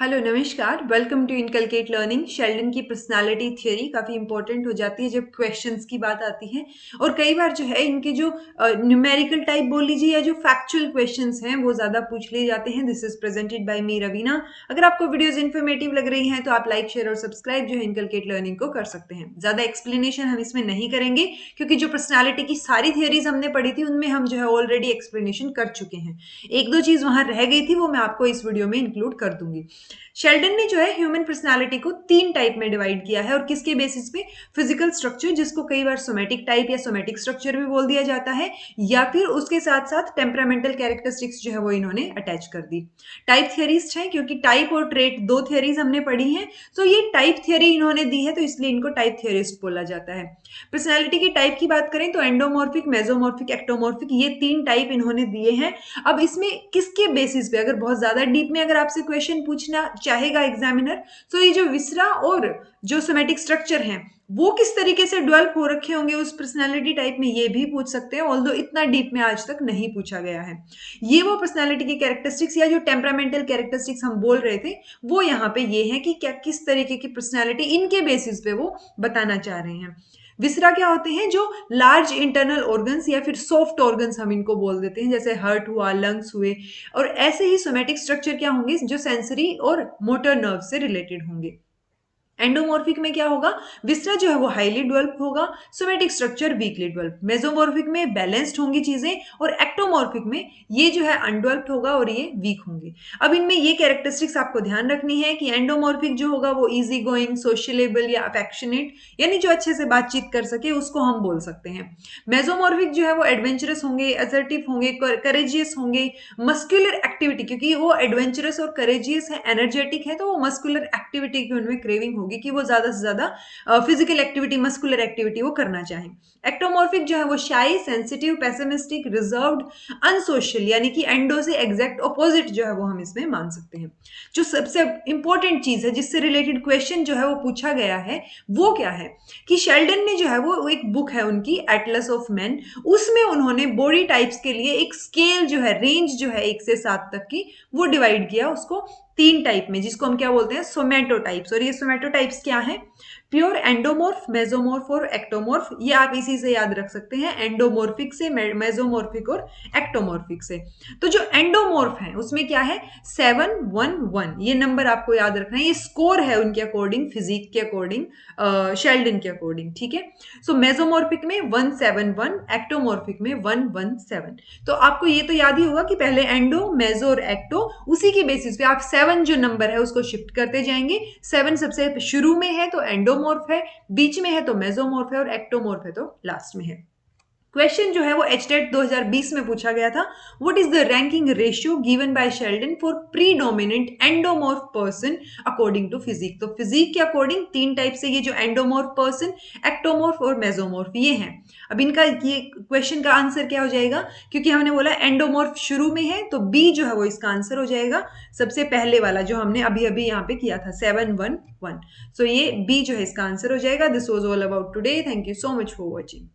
Hello नमस्कार, welcome to inculcate learning. Sheldon की personality theory काफ़ी इंपॉर्टेंट हो जाती है जब क्वेश्चंस की बात आती है। और कई बार जो है इनके जो न्यूमेरिकल टाइप बोल लीजिए या जो फैक्चुअल क्वेश्चंस हैं वो ज़्यादा पूछ लिए जाते हैं। दिस इज प्रेजेंटेड बाय मी रवीना। अगर आपको वीडियोस इन्फॉर्मेटिव लग रही हैं तो आप लाइक शेयर और सब्सक्राइब जो है इनकलकेट लर्निंग को कर सकते हैं। ज़्यादा एक्सप्लेनेशन हम इसमें नहीं करेंगे क्योंकि जो पर्सनैलिटी की सारी थियोरीज हमने पढ़ी थी उनमें हम जो है ऑलरेडी एक्सप्लेनेशन कर चुके हैं। एक दो चीज़ वहां रह गई थी वो मैं आपको इस वीडियो में इंक्लूड कर दूंगी। शेल्डन ने जो है ह्यूमन पर्सनालिटी को 3 टाइप में डिवाइड किया है और किसके बेसिस पे? फिजिकल स्ट्रक्चर, जिसको कई बार सोमेटिक टाइप या सोमेटिक स्ट्रक्चर भी बोल दिया जाता है, या फिर उसके साथ साथ टेम्परामेंटल कैरेक्टरिस्टिक्स जो है वो इन्होंने अटैच कर दी। टाइप थियरिस्ट है क्योंकि टाइप और ट्रेट दो थियरीज हमने पढ़ी हैं, तो ये टाइप थियरी इन्होंने दी है तो इसलिए इनको टाइप थियरिस्ट बोला जाता है। पर्सनैलिटी की टाइप की बात करें तो एंडोमॉर्फिक, मेसोमॉर्फिक, एक्टोमॉर्फिक, ये 3 टाइप इन्होंने दिए हैं। अब इसमें किसके बेसिस पे, अगर बहुत ज्यादा डीप में अगर आपसे क्वेश्चन पूछना चाहेगा एग्जामिनर, तो ये जो विसरा और जो सोमेटिक स्ट्रक्चर हैं वो किस तरीके से डेवलप हो रखे होंगे उस पर्सनालिटी टाइप में, ये भी पूछ सकते हैं। ऑल्दो इतना डीप में आज तक नहीं पूछा गया है। ये वो पर्सनालिटी की कैरेक्टरिस्टिक्स या जो टेम्परामेंटल कैरेक्टरिस्टिक्स हम बोल रहे थे वो यहाँ पे ये है कि क्या किस तरीके की पर्सनालिटी इनके बेसिस पे वो बताना चाह रहे हैं। विसरा क्या होते हैं? जो लार्ज इंटरनल ऑर्गन्स या फिर सॉफ्ट ऑर्गन्स हम इनको बोल देते हैं, जैसे हार्ट हुआ, लंग्स हुए। और ऐसे ही सोमेटिक स्ट्रक्चर क्या होंगे? जो सेंसरी और मोटर नर्व से रिलेटेड होंगे। एंडोमॉर्फिक में क्या होगा? विस्टा जो है वो हाईली डेवलप होगा, somatic structure weekly develop. Mesomorphic में बैलेंस्ड होंगी चीजें, और एक्टोमॉर्फिक में ये जो है अनडेवलप्ड होगा और ये वीक होंगे। अब इनमें ये कैरेक्टरिस्टिक्स आपको ध्यान रखनी है कि एंडोमॉर्फिक जो होगा वो इजी गोइंग, सोशलेबल या अफेक्शनेट, यानी जो अच्छे से बातचीत कर सके उसको हम बोल सकते हैं। मेसोमॉर्फिक जो है वो एडवेंचरस होंगे, असर्टिव होंगे, करेजियस होंगे, मस्कुलर एक्टिविटी, क्योंकि वो एडवेंचरस और करेजियस है, एनर्जेटिक है, तो वो मस्कुलर एक्टिविटी की उनमें क्रेविंग होगी कि वो ज्यादा से ज्यादा फिजिकल एक्टिविटी, मस्कुलर एक्टिविटी वो करना चाहें। एक्टोमॉर्फिक जो है वो शाई, सेंसिटिव, पेसिमिस्टिक, रिजर्व्ड, अनसोशल, यानी कि एंडो से एग्जैक्ट ऑपोजिट जो है वो हम इसमें मान सकते हैं। जो सबसे इंपॉर्टेंट चीज है जिससे रिलेटेड क्वेश्चन जो है वो पूछा गया है वो क्या है कि शेल्डन ने जो है वो एक बुक है उनकी, एटलस ऑफ मैन, उसमें उन्होंने बॉडी टाइप्स के लिए एक स्केल जो है, रेंज जो है 1 से 7 तक की, वो डिवाइड किया उसको 3 टाइप में, जिसको हम क्या बोलते हैं? सोमेटोटाइप्स। और ये सोमेटोटाइप्स क्या है? प्योर एंडोमॉर्फ, मेसोमॉर्फ और एक्टोमॉर्फ। ये आप इसी से याद रख सकते हैं, एंडोमॉर्फिक से, मेसोमॉर्फिक और एक्टोमॉर्फिक से। तो जो एंडोमॉर्फ है उसमें क्या है? 711, ये नंबर आपको याद रखना है। ये स्कोर है उनके अकॉर्डिंग, फिजिक के अकॉर्डिंग, शेल्डन के अकॉर्डिंग, ठीक है। सो मेसोमॉर्फिक में 171, एक्टोमॉर्फिक में 117। तो आपको ये तो याद ही होगा कि पहले एंडो, मेसो और एक्टो, उसी की बेसिस पे आप 7 जो नंबर है उसको शिफ्ट करते जाएंगे। 7 सबसे शुरू में है तो एंडोमॉर्फ है, बीच में है तो मेसोमॉर्फ है, और एक्टोमॉर्फ है तो लास्ट में है। क्वेश्चन जो है वो एचटेट 2020 में पूछा गया था। What is the ranking ratio given by Sheldon for predominant endomorph person according to physique? तो फिजिक के अकॉर्डिंग 3 टाइप से ये जो एंडोमॉर्फ पर्सन, एक्टोमॉर्फ और मेसोमॉर्फ ये हैं। अब इनका ये क्वेश्चन का आंसर क्या हो जाएगा? क्योंकि हमने बोला एंडोमॉर्फ शुरू में है तो बी जो है वो इसका आंसर हो जाएगा, सबसे पहले वाला जो हमने अभी अभी यहाँ पे किया था, 711। सो ये बी जो है इसका आंसर हो जाएगा। This was all about today. Thank you so much for watching.